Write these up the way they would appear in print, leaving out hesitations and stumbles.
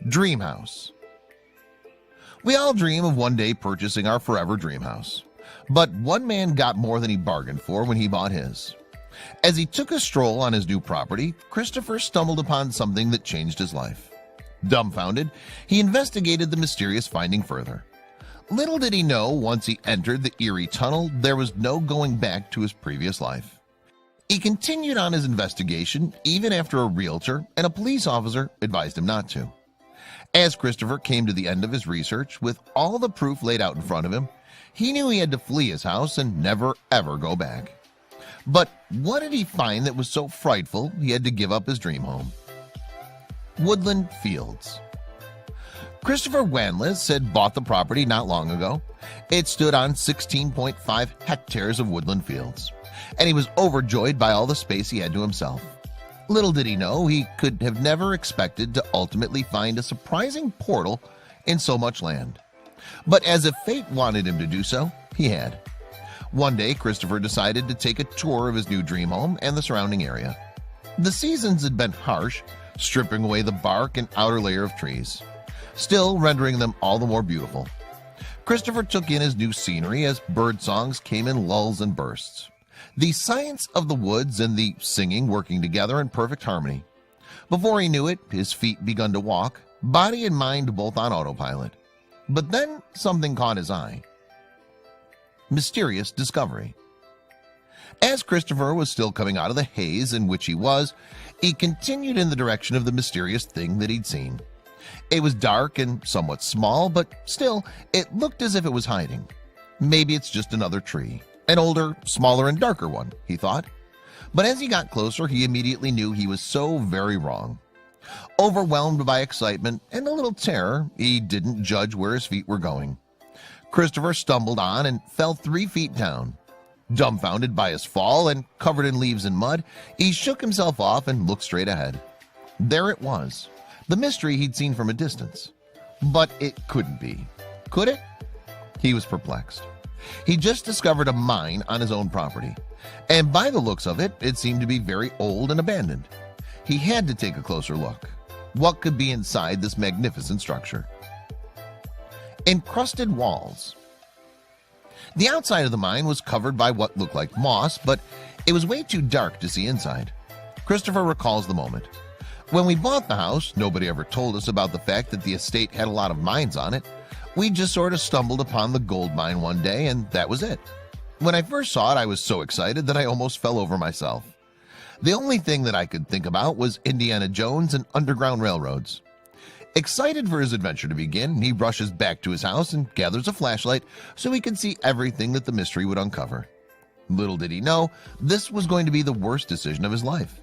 Dream house. We all dream of one day purchasing our forever dream house, but one man got more than he bargained for when he bought his. As he took a stroll on his new property, Christopher stumbled upon something that changed his life. Dumbfounded, he investigated the mysterious finding further. Little did he know, once he entered the eerie tunnel, there was no going back to his previous life. He continued on his investigation even after a realtor and a police officer advised him not to. As Christopher came to the end of his research with all the proof laid out in front of him, he knew he had to flee his house and never ever go back. But what did he find that was so frightful he had to give up his dream home? Woodland Fields. Christopher Wanless had bought the property not long ago. It stood on 16.5 hectares of woodland fields, and he was overjoyed by all the space he had to himself. Little did he know he could have never expected to ultimately find a surprising portal in so much land. But as if fate wanted him to do so, he had. One day, Christopher decided to take a tour of his new dream home and the surrounding area. The seasons had been harsh, stripping away the bark and outer layer of trees, still rendering them all the more beautiful. Christopher took in his new scenery as bird songs came in lulls and bursts. The science of the woods and the singing working together in perfect harmony. Before he knew it, his feet begun to walk, body and mind both on autopilot. But then something caught his eye. Mysterious discovery. As Christopher was still coming out of the haze in which he was, he continued in the direction of the mysterious thing that he'd seen. It was dark and somewhat small, but still, it looked as if it was hiding. Maybe it's just another tree, an older, smaller, and darker one, he thought. But as he got closer, he immediately knew he was so very wrong. Overwhelmed by excitement and a little terror, he didn't judge where his feet were going. Christopher stumbled on and fell 3 feet down. Dumbfounded by his fall and covered in leaves and mud, he shook himself off and looked straight ahead. There it was, the mystery he'd seen from a distance. But it couldn't be. Could it? He was perplexed. He just discovered a mine on his own property, and by the looks of it, it seemed to be very old and abandoned. He had to take a closer look. What could be inside this magnificent structure? Encrusted walls. The outside of the mine was covered by what looked like moss, but it was way too dark to see inside. Christopher recalls the moment. When we bought the house, nobody ever told us about the fact that the estate had a lot of mines on it. We just sort of stumbled upon the gold mine one day, and that was it. When I first saw it, I was so excited that I almost fell over myself. The only thing that I could think about was Indiana Jones and underground railroads. Excited for his adventure to begin, he rushes back to his house and gathers a flashlight so he could see everything that the mystery would uncover. Little did he know, this was going to be the worst decision of his life.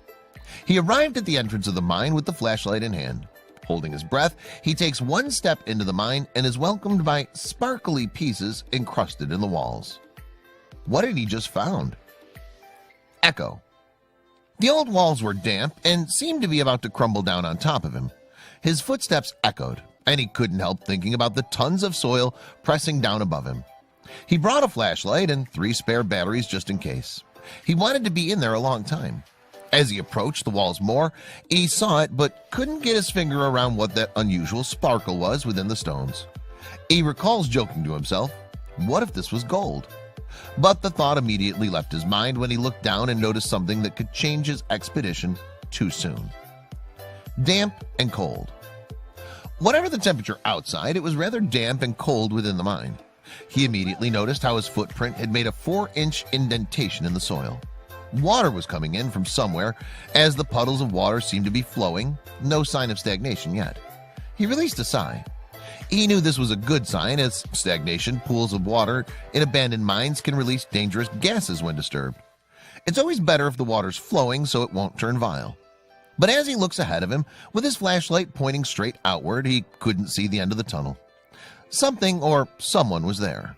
He arrived at the entrance of the mine with the flashlight in hand. Holding his breath, he takes one step into the mine and is welcomed by sparkly pieces encrusted in the walls. What had he just found? Echo. The old walls were damp and seemed to be about to crumble down on top of him. His footsteps echoed, and he couldn't help thinking about the tons of soil pressing down above him. He brought a flashlight and 3 spare batteries just in case. He wanted to be in there a long time. As he approached the walls more, he saw it but couldn't get his finger around what that unusual sparkle was within the stones. He recalls joking to himself, what if this was gold? But the thought immediately left his mind when he looked down and noticed something that could change his expedition too soon. Damp and cold. Whatever the temperature outside, it was rather damp and cold within the mine. He immediately noticed how his footprint had made a 4-inch indentation in the soil. Water was coming in from somewhere, as the puddles of water seemed to be flowing, no sign of stagnation yet. He released a sigh. He knew this was a good sign, as stagnation pools of water in abandoned mines can release dangerous gases when disturbed. It's always better if the water's flowing so it won't turn vile. But as he looks ahead of him, with his flashlight pointing straight outward, he couldn't see the end of the tunnel. Something or someone was there.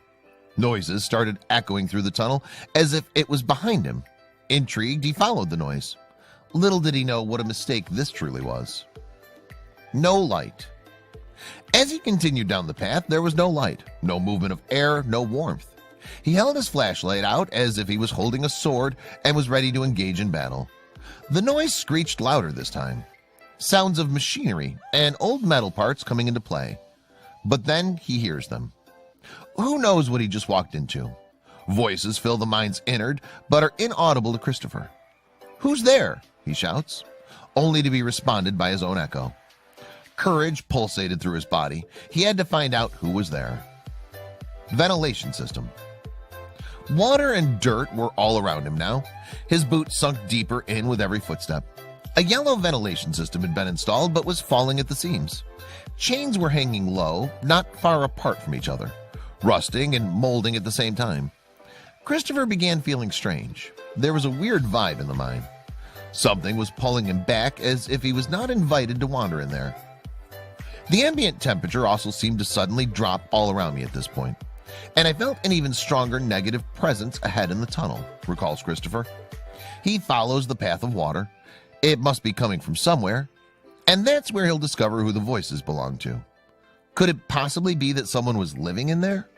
Noises started echoing through the tunnel as if it was behind him. Intrigued, he followed the noise. Little did he know what a mistake this truly was. No light. As he continued down the path, there was no light, no movement of air, no warmth. He held his flashlight out as if he was holding a sword and was ready to engage in battle. The noise screeched louder this time. sounds of machinery and old metal parts coming into play. But then he hears them. Who knows what he just walked into? Voices fill the mind's innard, but are inaudible to Christopher. "Who's there?" he shouts, only to be responded by his own echo. Courage pulsated through his body. He had to find out who was there. Ventilation system. Water and dirt were all around him now. His boots sunk deeper in with every footstep. A yellow ventilation system had been installed but was falling at the seams. Chains were hanging low, not far apart from each other, rusting and molding at the same time. Christopher began feeling strange. There was a weird vibe in the mine. Something was pulling him back as if he was not invited to wander in there. The ambient temperature also seemed to suddenly drop all around me at this point, and I felt an even stronger negative presence ahead in the tunnel, recalls Christopher. He follows the path of water. It must be coming from somewhere, and that's where he'll discover who the voices belong to. Could it possibly be that someone was living in there?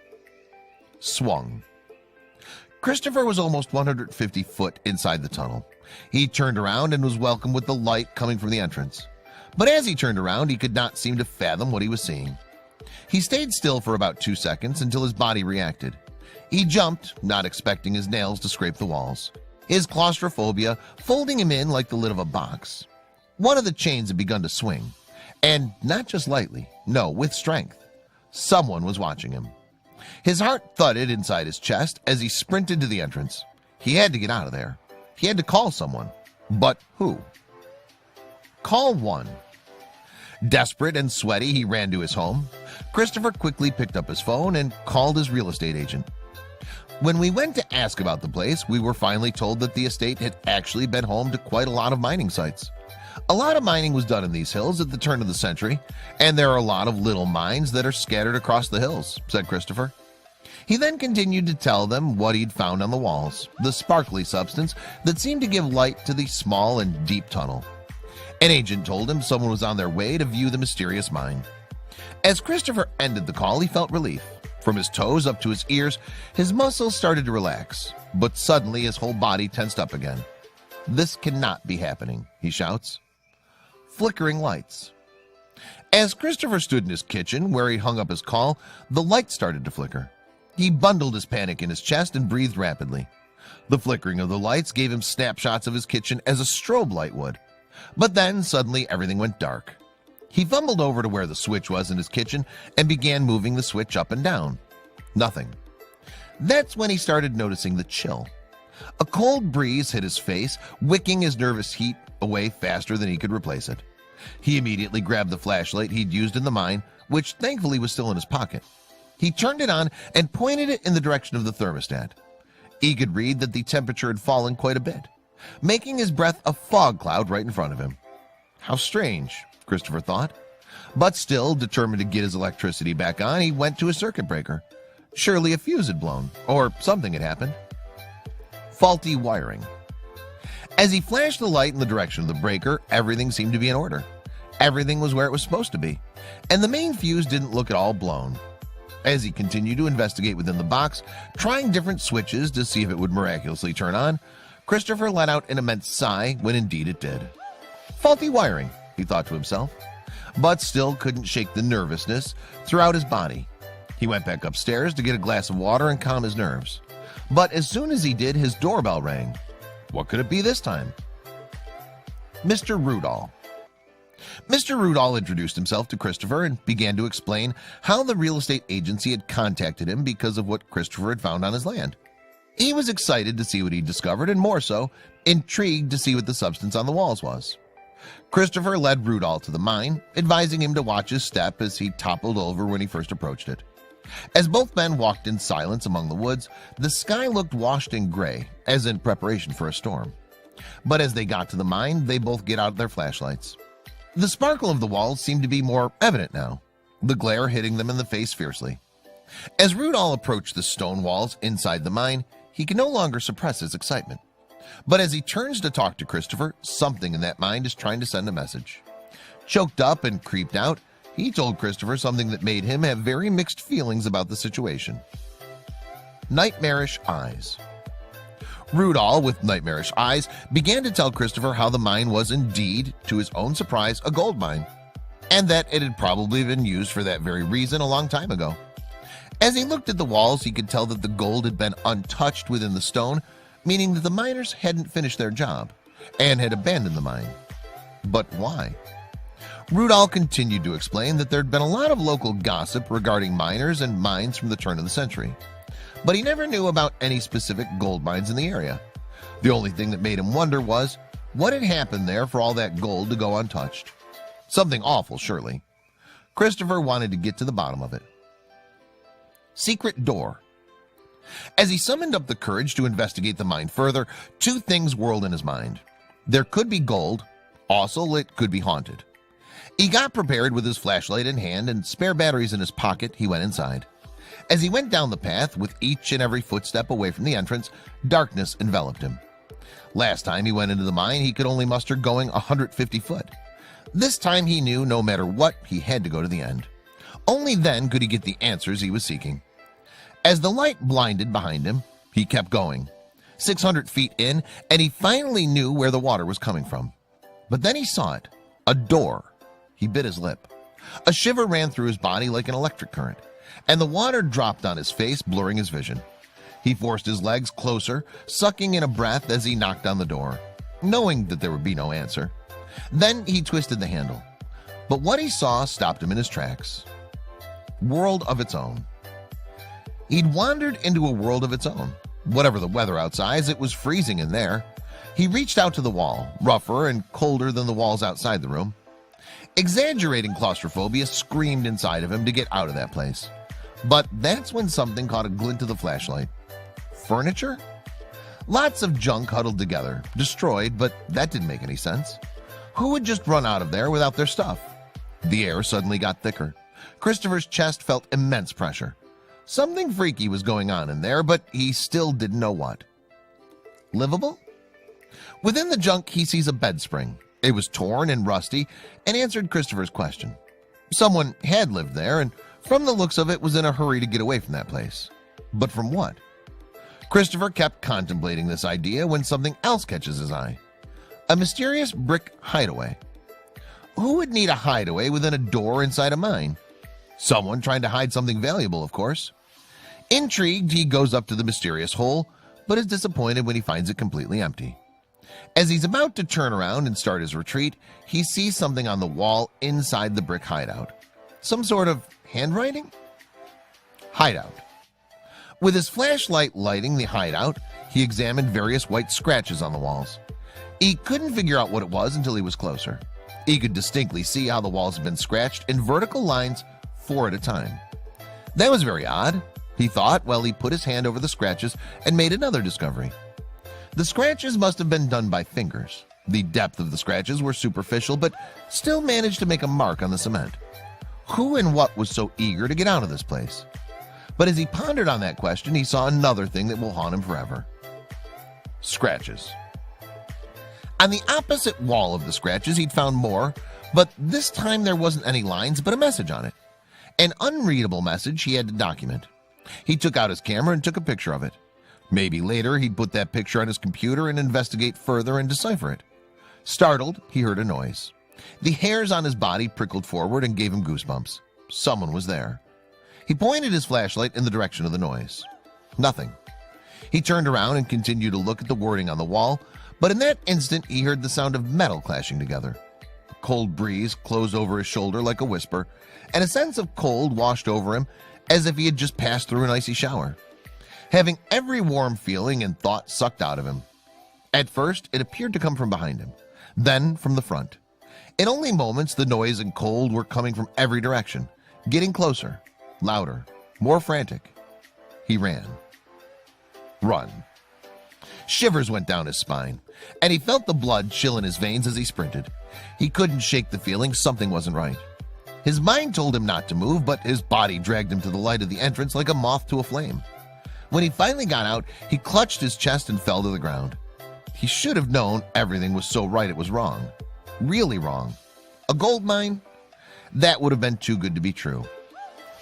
Swung. Christopher was almost 150 foot inside the tunnel. He turned around and was welcomed with the light coming from the entrance. But as he turned around, he could not seem to fathom what he was seeing. He stayed still for about 2 seconds until his body reacted. He jumped, not expecting his nails to scrape the walls, his claustrophobia folding him in like the lid of a box. One of the chains had begun to swing, and not just lightly, no, with strength. Someone was watching him. His heart thudded inside his chest as he sprinted to the entrance. He had to get out of there. He had to call someone. But who? Call one. Desperate and sweaty, he ran to his home. Christopher quickly picked up his phone and called his real estate agent. When we went to ask about the place, we were finally told that the estate had actually been home to quite a lot of mining sites. A lot of mining was done in these hills at the turn of the century, and there are a lot of little mines that are scattered across the hills, said Christopher. He then continued to tell them what he'd found on the walls, the sparkly substance that seemed to give light to the small and deep tunnel. An agent told him someone was on their way to view the mysterious mine. As Christopher ended the call, he felt relief. From his toes up to his ears, his muscles started to relax, but suddenly his whole body tensed up again. "This cannot be happening," he shouts. Flickering lights. As Christopher stood in his kitchen where he hung up his call, the light started to flicker. He bundled his panic in his chest and breathed rapidly. The flickering of the lights gave him snapshots of his kitchen as a strobe light would. But then suddenly everything went dark. He fumbled over to where the switch was in his kitchen and began moving the switch up and down. Nothing. That's when he started noticing the chill. A cold breeze hit his face, wicking his nervous heat away faster than he could replace it. He immediately grabbed the flashlight he'd used in the mine, which thankfully was still in his pocket. He turned it on and pointed it in the direction of the thermostat. He could read that the temperature had fallen quite a bit, making his breath a fog cloud right in front of him. How strange, Christopher thought. But still determined to get his electricity back on, he went to a circuit breaker. Surely a fuse had blown, or something had happened. Faulty wiring. As he flashed the light in the direction of the breaker, everything seemed to be in order. Everything was where it was supposed to be, and the main fuse didn't look at all blown. As he continued to investigate within the box, trying different switches to see if it would miraculously turn on, Christopher let out an immense sigh when indeed it did. Faulty wiring, he thought to himself, but still couldn't shake the nervousness throughout his body. He went back upstairs to get a glass of water and calm his nerves. But as soon as he did, his doorbell rang. What could it be this time? Mr. Rudall. Mr. Rudall introduced himself to Christopher and began to explain how the real estate agency had contacted him because of what Christopher had found on his land. He was excited to see what he discovered, and more so, intrigued to see what the substance on the walls was. Christopher led Rudall to the mine, advising him to watch his step as he toppled over when he first approached it. As both men walked in silence among the woods, the sky looked washed and gray, as in preparation for a storm. But as they got to the mine, they both get out their flashlights. The sparkle of the walls seemed to be more evident now, the glare hitting them in the face fiercely. As Rudall approached the stone walls inside the mine, he could no longer suppress his excitement. But as he turns to talk to Christopher, something in that mind is trying to send a message. Choked up and creeped out, he told Christopher something that made him have very mixed feelings about the situation. Nightmarish eyes. Rudolph, with nightmarish eyes, began to tell Christopher how the mine was indeed, to his own surprise, a gold mine, and that it had probably been used for that very reason a long time ago. As he looked at the walls, he could tell that the gold had been untouched within the stone, meaning that the miners hadn't finished their job and had abandoned the mine. But why? Rudolph continued to explain that there had been a lot of local gossip regarding miners and mines from the turn of the century, but he never knew about any specific gold mines in the area. The only thing that made him wonder was what had happened there for all that gold to go untouched. Something awful, surely. Christopher wanted to get to the bottom of it. Secret door. As he summoned up the courage to investigate the mine further, two things whirled in his mind. There could be gold, also it could be haunted. He got prepared with his flashlight in hand and spare batteries in his pocket. He went inside. As he went down the path, with each and every footstep away from the entrance, darkness enveloped him. Last time he went into the mine, he could only muster going 150 foot. This time he knew no matter what, he had to go to the end. Only then could he get the answers he was seeking. As the light blinded behind him, he kept going. 600 feet in, and he finally knew where the water was coming from. But then he saw it, a door. He bit his lip. A shiver ran through his body like an electric current, and the water dropped on his face, blurring his vision. He forced his legs closer, sucking in a breath as he knocked on the door, knowing that there would be no answer. Then he twisted the handle, but what he saw stopped him in his tracks. World of its own. He'd wandered into a world of its own. Whatever the weather outside, it was freezing in there. He reached out to the wall, rougher and colder than the walls outside the room. Exaggerating claustrophobia screamed inside of him to get out of that place. But that's when something caught a glint of the flashlight. Furniture? Lots of junk huddled together, destroyed, but that didn't make any sense. Who would just run out of there without their stuff? The air suddenly got thicker. Christopher's chest felt immense pressure. Something freaky was going on in there, but he still didn't know what. Livable? Within the junk, he sees a bed spring. It was torn and rusty and answered Christopher's question. Someone had lived there, and from the looks of it was in a hurry to get away from that place. But from what? Christopher kept contemplating this idea when something else catches his eye. A mysterious brick hideaway. Who would need a hideaway within a door inside a mine? Someone trying to hide something valuable, of course. Intrigued, he goes up to the mysterious hole, but is disappointed when he finds it completely empty. As he's about to turn around and start his retreat, he sees something on the wall inside the brick hideout. Some sort of handwriting? Hideout. With his flashlight lighting the hideout, he examined various white scratches on the walls. He couldn't figure out what it was until he was closer. He could distinctly see how the walls had been scratched in vertical lines, 4 at a time. That was very odd, he thought, while he put his hand over the scratches and made another discovery. The scratches must have been done by fingers. The depth of the scratches were superficial, but still managed to make a mark on the cement. Who and what was so eager to get out of this place? But as he pondered on that question, he saw another thing that will haunt him forever. Scratches. On the opposite wall of the scratches, he'd found more, but this time there wasn't any lines, but a message on it. An unreadable message he had to document. He took out his camera and took a picture of it. Maybe later he'd put that picture on his computer and investigate further and decipher it. Startled, he heard a noise. The hairs on his body prickled forward and gave him goosebumps. Someone was there. He pointed his flashlight in the direction of the noise. Nothing. He turned around and continued to look at the wording on the wall, but in that instant he heard the sound of metal clashing together. A cold breeze closed over his shoulder like a whisper, and a sense of cold washed over him as if he had just passed through an icy shower, having every warm feeling and thought sucked out of him. At first, it appeared to come from behind him, then from the front. In only moments, the noise and cold were coming from every direction, getting closer, louder, more frantic. He ran. Run. Shivers went down his spine, and he felt the blood chill in his veins as he sprinted. He couldn't shake the feeling something wasn't right. His mind told him not to move, but his body dragged him to the light of the entrance like a moth to a flame. When he finally got out, he clutched his chest and fell to the ground. He should have known everything was so right it was wrong. Really wrong. A gold mine? That would have been too good to be true.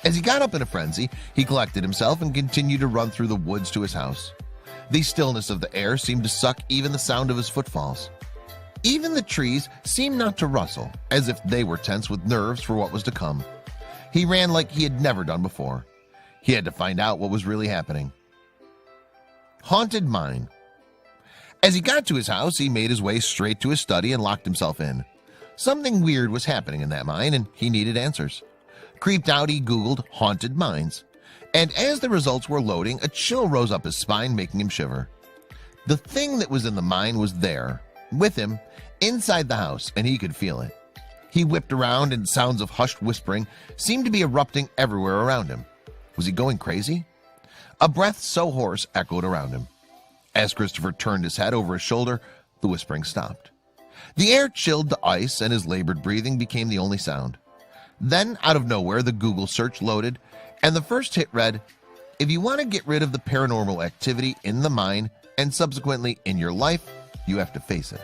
As he got up in a frenzy, he collected himself and continued to run through the woods to his house. The stillness of the air seemed to suck even the sound of his footfalls. Even the trees seemed not to rustle, as if they were tense with nerves for what was to come. He ran like he had never done before. He had to find out what was really happening. Haunted Mine. As he got to his house, he made his way straight to his study and locked himself in. Something weird was happening in that mine, and he needed answers. Creeped out, he Googled haunted mines. And as the results were loading, a chill rose up his spine, making him shiver. The thing that was in the mine was there, with him, inside the house, and he could feel it. He whipped around, and sounds of hushed whispering seemed to be erupting everywhere around him. Was he going crazy? A breath so hoarse echoed around him. As Christopher turned his head over his shoulder, the whispering stopped. The air chilled to ice, and his labored breathing became the only sound. Then, out of nowhere, the Google search loaded, and the first hit read, "If you want to get rid of the paranormal activity in the mine and subsequently in your life, you have to face it."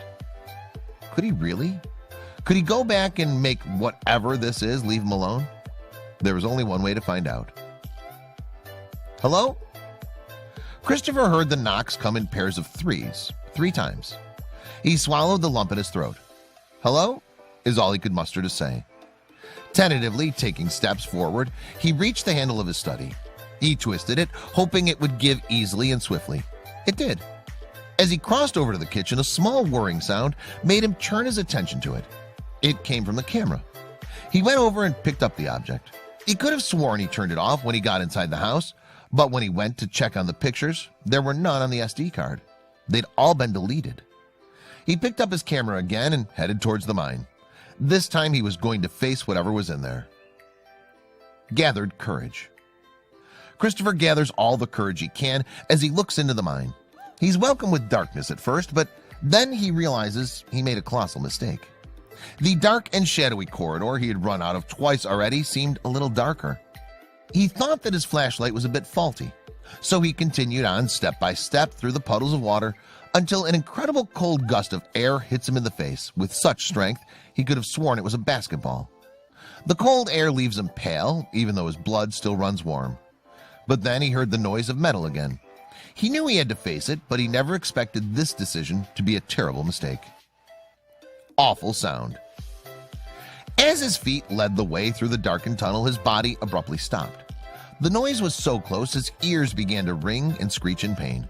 Could he really? Could he go back and make whatever this is leave him alone? There was only one way to find out. Hello? Christopher heard the knocks come in pairs of threes, 3 times. He swallowed the lump in his throat. "Hello?" is all he could muster to say. Tentatively taking steps forward, he reached the handle of his study. He twisted it, hoping it would give easily and swiftly. It did. As he crossed over to the kitchen, a small whirring sound made him turn his attention to it. It came from the camera. He went over and picked up the object. He could have sworn he turned it off when he got inside the house, but when he went to check on the pictures, there were none on the SD card. They'd all been deleted. He picked up his camera again and headed towards the mine. This time he was going to face whatever was in there. Gathered courage. Christopher gathers all the courage he can as he looks into the mine. He's welcomed with darkness at first, but then he realizes he made a colossal mistake. The dark and shadowy corridor he had run out of twice already seemed a little darker. He thought that his flashlight was a bit faulty, so he continued on step by step through the puddles of water until an incredible cold gust of air hits him in the face with such strength he could have sworn it was a basketball. The cold air leaves him pale, even though his blood still runs warm. But then he heard the noise of metal again. He knew he had to face it, but he never expected this decision to be a terrible mistake. Awful sound. As his feet led the way through the darkened tunnel, his body abruptly stopped. The noise was so close his ears began to ring and screech in pain.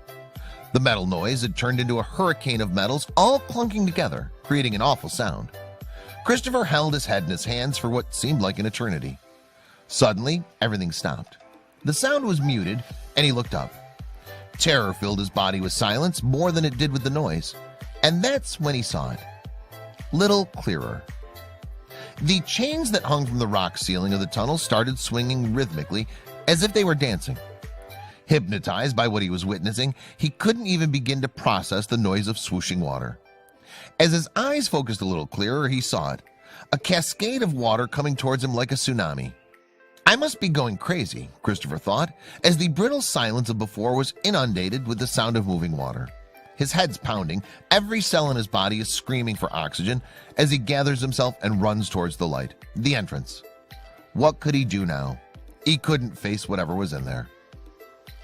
The metal noise had turned into a hurricane of metals all clunking together, creating an awful sound. Christopher held his head in his hands for what seemed like an eternity. Suddenly, everything stopped. The sound was muted, and he looked up. Terror filled his body with silence more than it did with the noise, and that's when he saw it. Little clearer. The chains that hung from the rock ceiling of the tunnel started swinging rhythmically as if they were dancing. Hypnotized by what he was witnessing, he couldn't even begin to process the noise of swooshing water. As his eyes focused a little clearer, he saw it, a cascade of water coming towards him like a tsunami. I must be going crazy, Christopher thought, as the brittle silence of before was inundated with the sound of moving water. His head's pounding, every cell in his body is screaming for oxygen as he gathers himself and runs towards the light, the entrance. What could he do now? He couldn't face whatever was in there.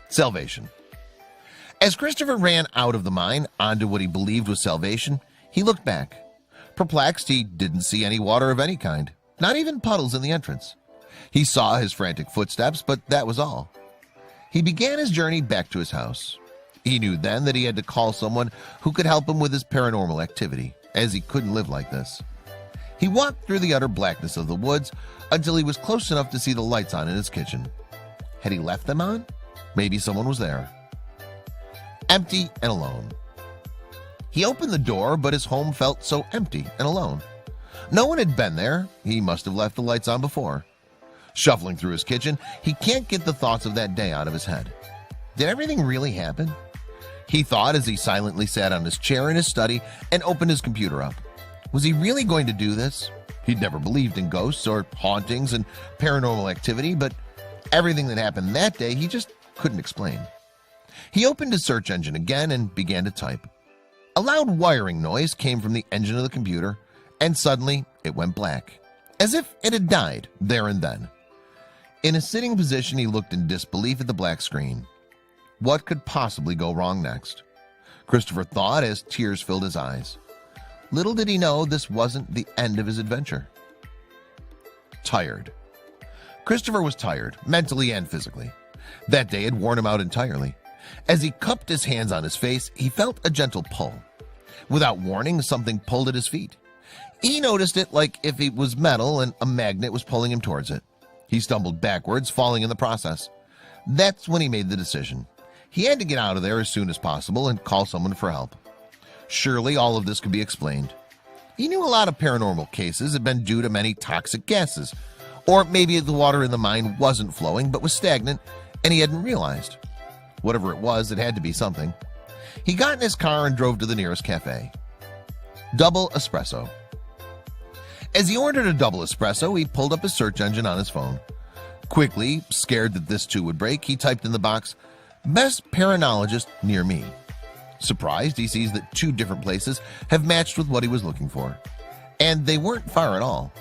Salvation. As Christopher ran out of the mine onto what he believed was salvation, he looked back. Perplexed, he didn't see any water of any kind, not even puddles in the entrance. He saw his frantic footsteps, but that was all. He began his journey back to his house. He knew then that he had to call someone who could help him with his paranormal activity, as he couldn't live like this. He walked through the utter blackness of the woods until he was close enough to see the lights on in his kitchen. Had he left them on? Maybe someone was there. Empty and alone. He opened the door, but his home felt so empty and alone. No one had been there. He must have left the lights on before. Shuffling through his kitchen, he can't get the thoughts of that day out of his head. Did everything really happen? He thought as he silently sat on his chair in his study and opened his computer up. Was he really going to do this? He'd never believed in ghosts or hauntings and paranormal activity, but everything that happened that day he just couldn't explain. He opened his search engine again and began to type. A loud wiring noise came from the engine of the computer, and suddenly it went black, as if it had died there and then. In a sitting position, he looked in disbelief at the black screen. What could possibly go wrong next? Christopher thought as tears filled his eyes. Little did he know this wasn't the end of his adventure. Tired. Christopher was tired, mentally and physically. That day had worn him out entirely. As he cupped his hands on his face, he felt a gentle pull. Without warning, something pulled at his feet. He noticed it like if it was metal and a magnet was pulling him towards it. He stumbled backwards, falling in the process. That's when he made the decision. He had to get out of there as soon as possible and call someone for help. Surely all of this could be explained. He knew a lot of paranormal cases had been due to many toxic gases, or maybe the water in the mine wasn't flowing but was stagnant and he hadn't realized. Whatever it was, it had to be something. He got in his car and drove to the nearest cafe. Double espresso. As he ordered a double espresso, he pulled up his search engine on his phone. Quickly, scared that this too would break, he typed in the box, "Best paranologist near me." Surprised, he sees that 2 different places have matched with what he was looking for. And they weren't far at all.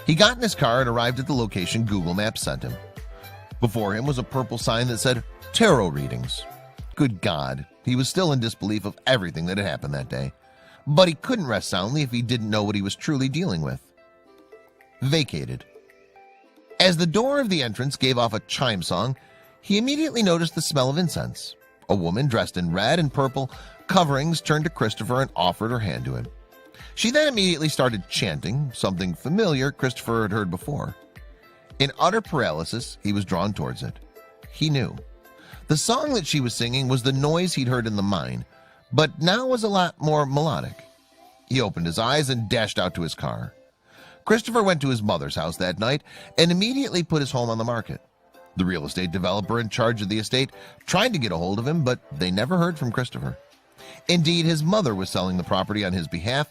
He got in his car and arrived at the location Google Maps sent him. Before him was a purple sign that said tarot readings. Good God, he was still in disbelief of everything that had happened that day. But he couldn't rest soundly if he didn't know what he was truly dealing with. Vacated. As the door of the entrance gave off a chime song, he immediately noticed the smell of incense. A woman dressed in red and purple coverings turned to Christopher and offered her hand to him. She then immediately started chanting, something familiar Christopher had heard before. In utter paralysis, he was drawn towards it. He knew. The song that she was singing was the noise he'd heard in the mine, but now was a lot more melodic. He opened his eyes and dashed out to his car. Christopher went to his mother's house that night and immediately put his home on the market. The real estate developer in charge of the estate tried to get a hold of him, but they never heard from Christopher. Indeed, his mother was selling the property on his behalf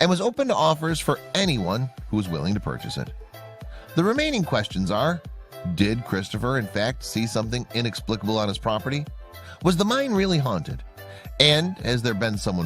and was open to offers for anyone who was willing to purchase it. The remaining questions are, did Christopher in fact see something inexplicable on his property? Was the mine really haunted? And has there been someone